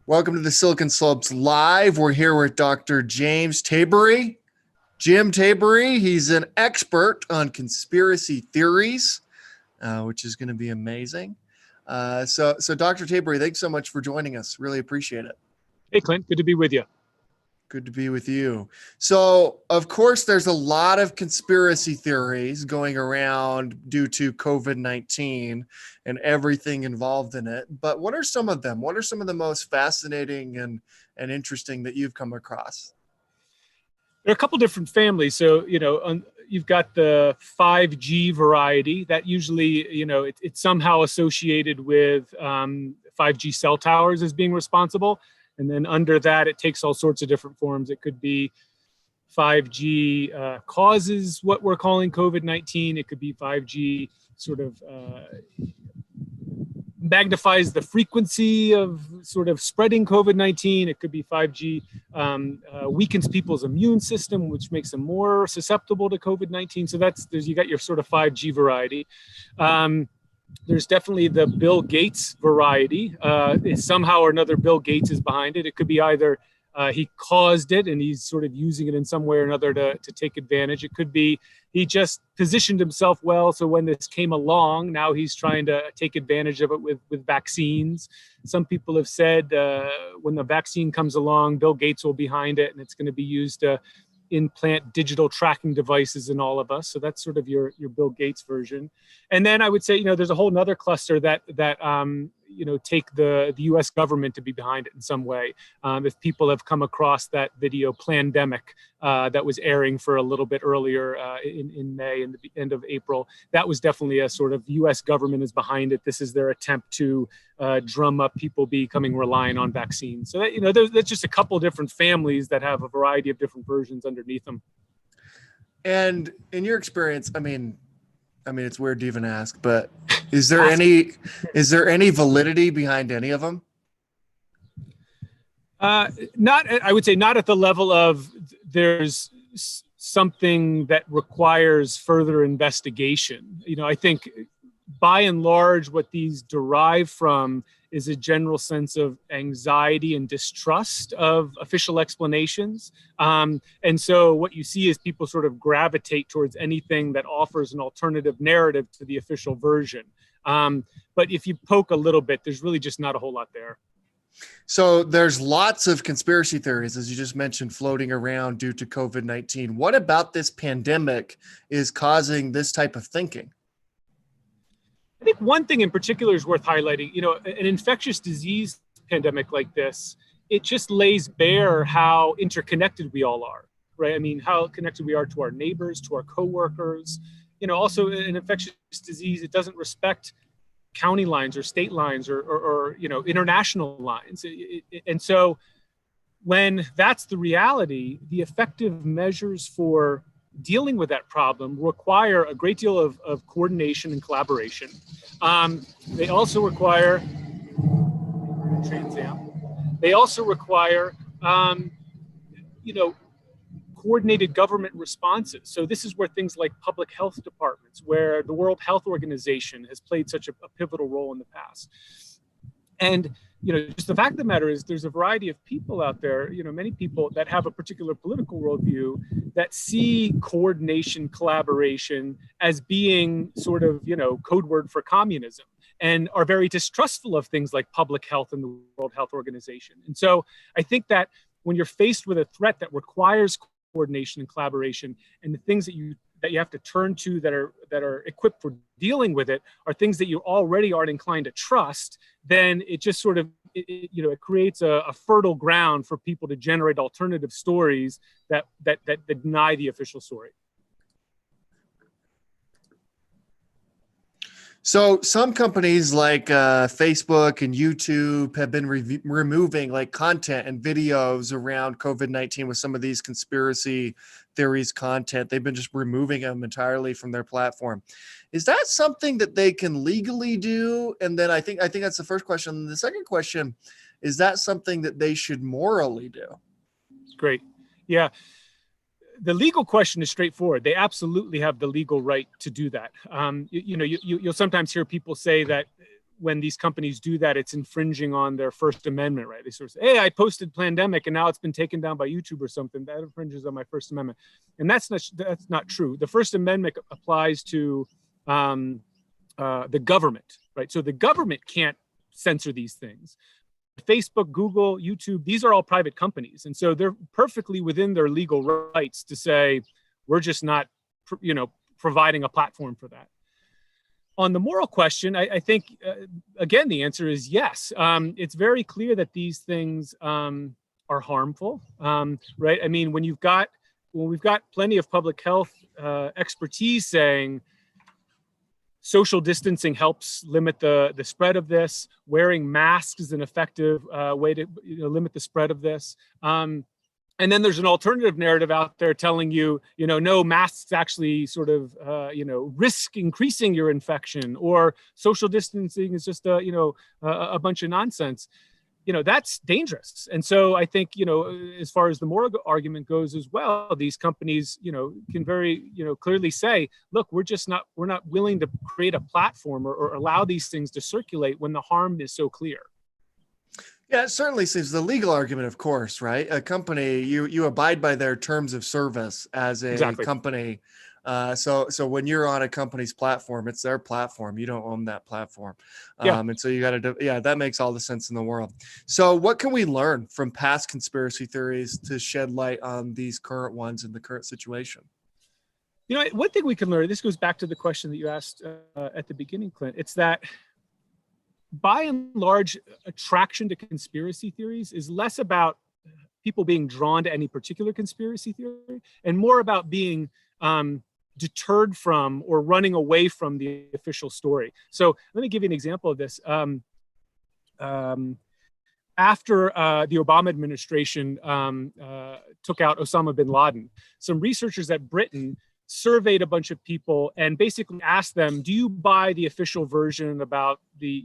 Welcome to the Silicon Slopes Live. We're here with Dr. James Tabery. Jim Tabery, he's an expert on conspiracy theories, which is going to be amazing. So Dr. Tabery, thanks so much for joining us. Really appreciate it. Hey, Clint, good to be with you. Good to be with you. So, of course, there's a lot of conspiracy theories going around due to COVID-19 and everything involved in it. But what are some of them? What are some of the most fascinating and interesting that you've come across? There are a couple different families. So, you've got the 5G variety that usually, it's somehow associated with 5G cell towers as being responsible. And then under that, it takes all sorts of different forms. It could be 5G causes what we're calling COVID-19. It could be 5G sort of magnifies the frequency of sort of spreading COVID-19. It could be 5G weakens people's immune system, which makes them more susceptible to COVID-19. So you got your sort of 5G variety. There's definitely the Bill Gates variety. Somehow or another, Bill Gates is behind it. It could be either he caused it and he's sort of using it in some way or another to take advantage. It could be he just positioned himself well. So when this came along, now he's trying to take advantage of it with vaccines. Some people have said when the vaccine comes along, Bill Gates will be behind it and it's going to be used to implant digital tracking devices in all of us. So that's sort of your Bill Gates version. And then I would say, there's a whole nother cluster that take the US government to be behind it in some way. If people have come across that video Plandemic that was airing for a little bit earlier in May and the end of April, that was definitely a sort of US government is behind it. This is their attempt to drum up people becoming reliant on vaccines. So that, there's just a couple different families that have a variety of different versions underneath them. And in your experience, I mean, it's weird to even ask, but is there any validity behind any of them? I would say not at the level of there's something that requires further investigation. I think by and large, what these derive from is a general sense of anxiety and distrust of official explanations. And so what you see is people sort of gravitate towards anything that offers an alternative narrative to the official version. But if you poke a little bit, there's really just not a whole lot there. So there's lots of conspiracy theories, as you just mentioned, floating around due to COVID-19. What about this pandemic is causing this type of thinking? I think one thing in particular is worth highlighting. An infectious disease pandemic like this, it just lays bare how interconnected we all are, right? I mean, how connected we are to our neighbors, to our coworkers. Also an infectious disease, it doesn't respect county lines or state lines or international lines. And so when that's the reality, the effective measures for dealing with that problem require a great deal of coordination and collaboration. They also require coordinated government responses. So this is where things like public health departments, where the World Health Organization has played such a pivotal role in the past. And just the fact of the matter is there's a variety of people out there, many people that have a particular political worldview that see coordination, collaboration as being sort of, code word for communism and are very distrustful of things like public health and the World Health Organization. And so I think that when you're faced with a threat that requires coordination and collaboration, and the things that you have to turn to that are equipped for dealing with it are things that you already aren't inclined to trust, then it just sort of it creates a fertile ground for people to generate alternative stories that deny the official story. So some companies like Facebook and YouTube have been removing like content and videos around COVID-19 with some of these conspiracy theories content. They've been just removing them entirely from their platform. Is that something that they can legally do? And then I think that's the first question. The second question, is that something that they should morally do? Great. Yeah. The legal question is straightforward. They absolutely have the legal right to do that. You'll sometimes hear people say that when these companies do that, it's infringing on their First Amendment, right? They sort of say, hey, I posted pandemic and now it's been taken down by YouTube or something. That infringes on my First Amendment. And that's not true. The First Amendment applies to the government, right? So the government can't censor these things. Facebook, Google, YouTube, these are all private companies. And so they're perfectly within their legal rights to say, we're just not, providing a platform for that. On the moral question, I think, again, the answer is yes. It's very clear that these things are harmful, right? I mean, when we've got plenty of public health expertise saying social distancing helps limit the spread of this, wearing masks is an effective way to limit the spread of this. And then there's an alternative narrative out there telling you, no, masks actually sort of, risk increasing your infection, or social distancing is just a bunch of nonsense. That's dangerous. And so I think, as far as the moral argument goes as well, these companies, can very, clearly say, look, we're not willing to create a platform or allow these things to circulate when the harm is so clear. Yeah, it certainly seems the legal argument, of course, right? A company, you abide by their terms of service as a Exactly. company. So when you're on a company's platform, it's their platform. You don't own that platform. And so you got to, that makes all the sense in the world. So what can we learn from past conspiracy theories to shed light on these current ones in the current situation? One thing we can learn, this goes back to the question that you asked at the beginning, Clint, it's that by and large, attraction to conspiracy theories is less about people being drawn to any particular conspiracy theory and more about being deterred from or running away from the official story. So let me give you an example of this. After the Obama administration took out Osama bin Laden, some researchers at Britain surveyed a bunch of people and basically asked them, do you buy the official version about the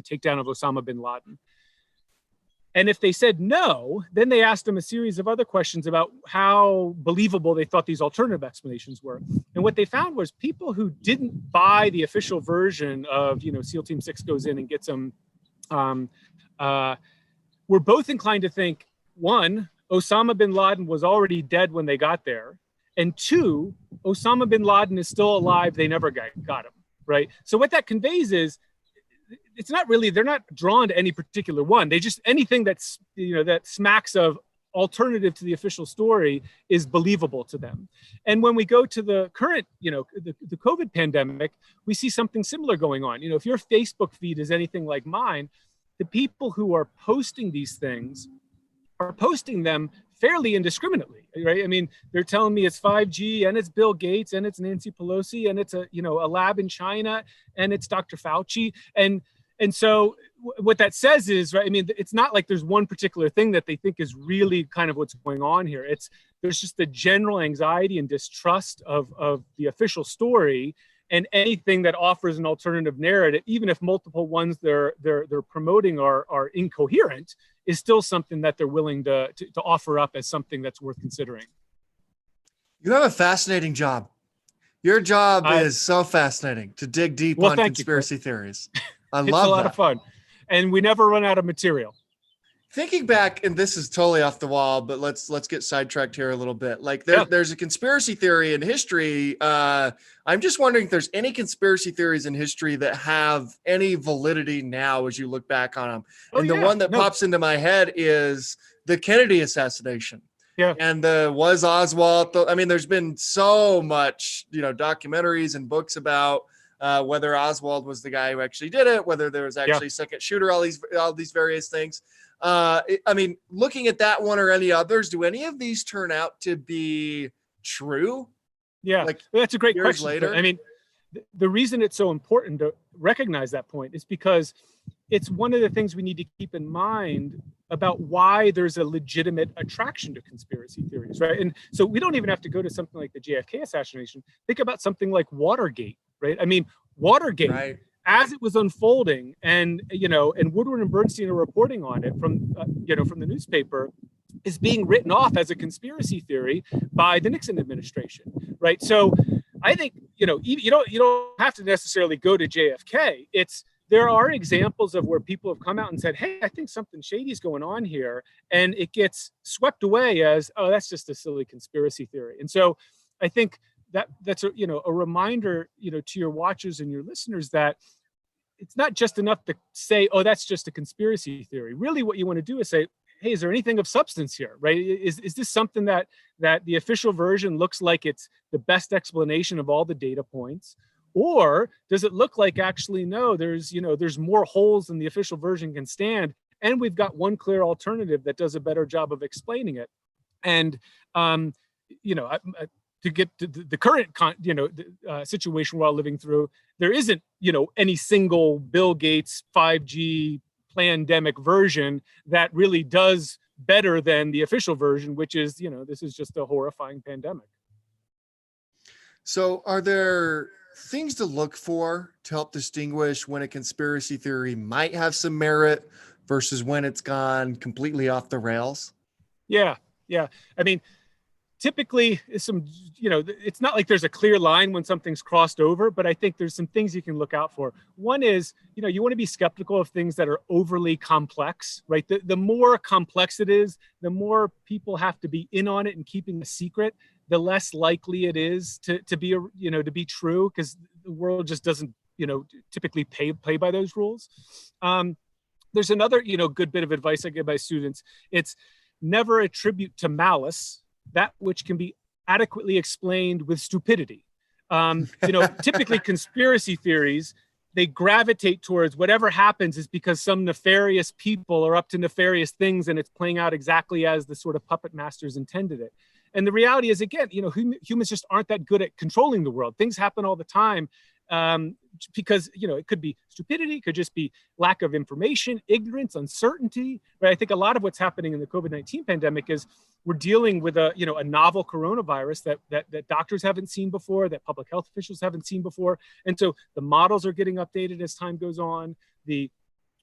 takedown of Osama bin Laden? And if they said no, then they asked them a series of other questions about how believable they thought these alternative explanations were. And what they found was people who didn't buy the official version of, SEAL Team 6 goes in and gets them, were both inclined to think, one, Osama bin Laden was already dead when they got there. And two, Osama bin Laden is still alive. They never got him, right? So what that conveys is, it's not really, they're not drawn to any particular one. They just, anything that's, that smacks of alternative to the official story is believable to them. And when we go to the current, the COVID pandemic, we see something similar going on. If your Facebook feed is anything like mine, the people who are posting these things are posting them fairly indiscriminately, right? I mean, they're telling me it's 5G and it's Bill Gates and it's Nancy Pelosi and it's a lab in China and it's Dr. Fauci. And so what that says is, right, I mean, it's not like there's one particular thing that they think is really kind of what's going on here. There's just the general anxiety and distrust of the official story, and anything that offers an alternative narrative, even if multiple ones they're promoting are incoherent, is still something that they're willing to offer up as something that's worth considering. You have a fascinating job. Your job is so fascinating to dig deep on conspiracy theories. I love that. It's a lot of fun. And we never run out of material. Thinking back, and this is totally off the wall, but let's get sidetracked here a little bit. Like there's a conspiracy theory in history. I'm just wondering if there's any conspiracy theories in history that have any validity now as you look back on them. The one that pops into my head is the Kennedy assassination. Yeah. And was Oswald. I mean, there's been so much, documentaries and books about whether Oswald was the guy who actually did it, whether there was actually a second shooter, all these various things. I mean, looking at that one or any others, do any of these turn out to be true? Yeah, that's a great question. Later? I mean, the reason it's so important to recognize that point is because it's one of the things we need to keep in mind about why there's a legitimate attraction to conspiracy theories, right? And so we don't even have to go to something like the JFK assassination. Think about something like Watergate, right? I mean, Watergate, right, as it was unfolding, and Woodward and Bernstein are reporting on it from the newspaper, is being written off as a conspiracy theory by the Nixon administration, right? So I think you don't have to necessarily go to JFK. It's there are examples of where people have come out and said, hey, I think something shady is going on here. And it gets swept away as, oh, that's just a silly conspiracy theory. And so I think that's a reminder, to your watchers and your listeners that it's not just enough to say, oh, that's just a conspiracy theory. Really what you want to do is say, hey, is there anything of substance here, right? Is this something that the official version looks like it's the best explanation of all the data points? Or does it look like actually, no, there's more holes than the official version can stand. And we've got one clear alternative that does a better job of explaining it. And, to get to the current, situation we're all living through, there isn't, any single Bill Gates 5G pandemic version that really does better than the official version, which is, this is just a horrifying pandemic. So are there things to look for to help distinguish when a conspiracy theory might have some merit versus when it's gone completely off the rails? Yeah. I mean, typically it's not like there's a clear line when something's crossed over, but I think there's some things you can look out for. One is, you want to be skeptical of things that are overly complex, right? The more complex it is, the more people have to be in on it and keeping a secret, the less likely it is to be true, because the world just doesn't, typically play by those rules. There's another, good bit of advice I give my students. It's never attribute to malice that which can be adequately explained with stupidity. Typically conspiracy theories, they gravitate towards whatever happens is because some nefarious people are up to nefarious things and it's playing out exactly as the sort of puppet masters intended it. And the reality is, again, humans just aren't that good at controlling the world. Things happen all the time. Because, it could be stupidity, it could just be lack of information, ignorance, uncertainty. But I think a lot of what's happening in the COVID-19 pandemic is we're dealing with a novel coronavirus that doctors haven't seen before, that public health officials haven't seen before. And so the models are getting updated as time goes on.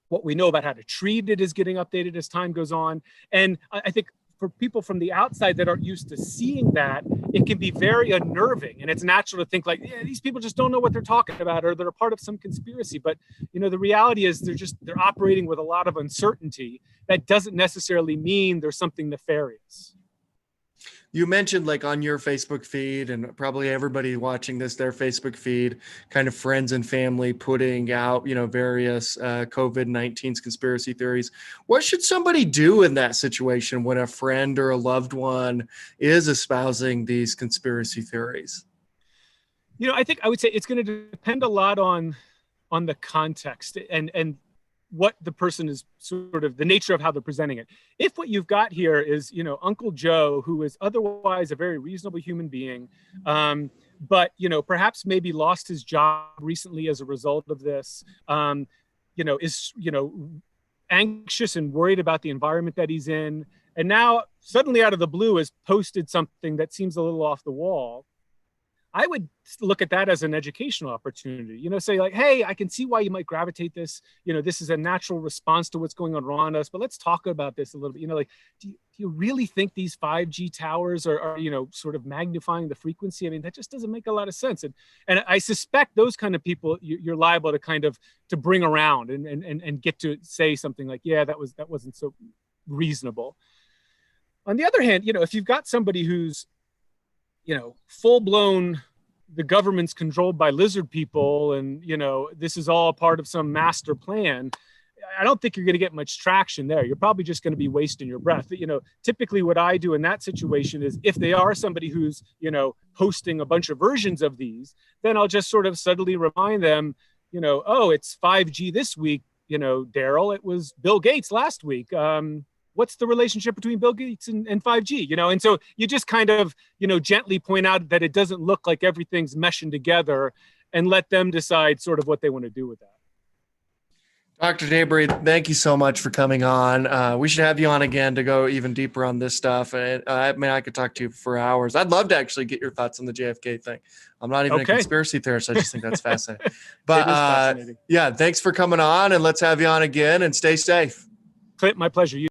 What we know about how to treat it is getting updated as time goes on. And I think for people from the outside that aren't used to seeing that, it can be very unnerving. And it's natural to think like, yeah, these people just don't know what they're talking about, or they're a part of some conspiracy. But, the reality is they're operating with a lot of uncertainty. That doesn't necessarily mean there's something nefarious. You mentioned like on your Facebook feed, and probably everybody watching this, their Facebook feed, kind of friends and family putting out, various COVID-19's conspiracy theories. What should somebody do in that situation when a friend or a loved one is espousing these conspiracy theories? I think I would say it's going to depend a lot on the context and what the person is sort of the nature of how they're presenting it. If what you've got here is, Uncle Joe, who is otherwise a very reasonable human being, but, perhaps maybe lost his job recently as a result of this, is, anxious and worried about the environment that he's in. And now suddenly out of the blue has posted something that seems a little off the wall. I would look at that as an educational opportunity, say like, hey, I can see why you might gravitate this. This is a natural response to what's going on around us, but let's talk about this a little bit. Do you really think these 5G towers are sort of magnifying the frequency? I mean, that just doesn't make a lot of sense. And I suspect those kind of people, you're liable to bring around and get to say something like, yeah, that wasn't so reasonable. On the other hand, if you've got somebody who's, full blown, the government's controlled by lizard people, and, this is all part of some master plan, I don't think you're going to get much traction there. You're probably just going to be wasting your breath. Typically what I do in that situation is if they are somebody who's, posting a bunch of versions of these, then I'll just sort of subtly remind them, oh, it's 5G this week, Daryl, it was Bill Gates last week. What's the relationship between Bill Gates and 5G? And so you just kind of, gently point out that it doesn't look like everything's meshing together, and let them decide sort of what they want to do with that. Dr. Tabery, thank you so much for coming on. We should have you on again to go even deeper on this stuff. And I could talk to you for hours. I'd love to actually get your thoughts on the JFK thing. I'm not even a conspiracy theorist. I just think that's fascinating. But fascinating. Yeah, thanks for coming on, and let's have you on again, and stay safe. My pleasure.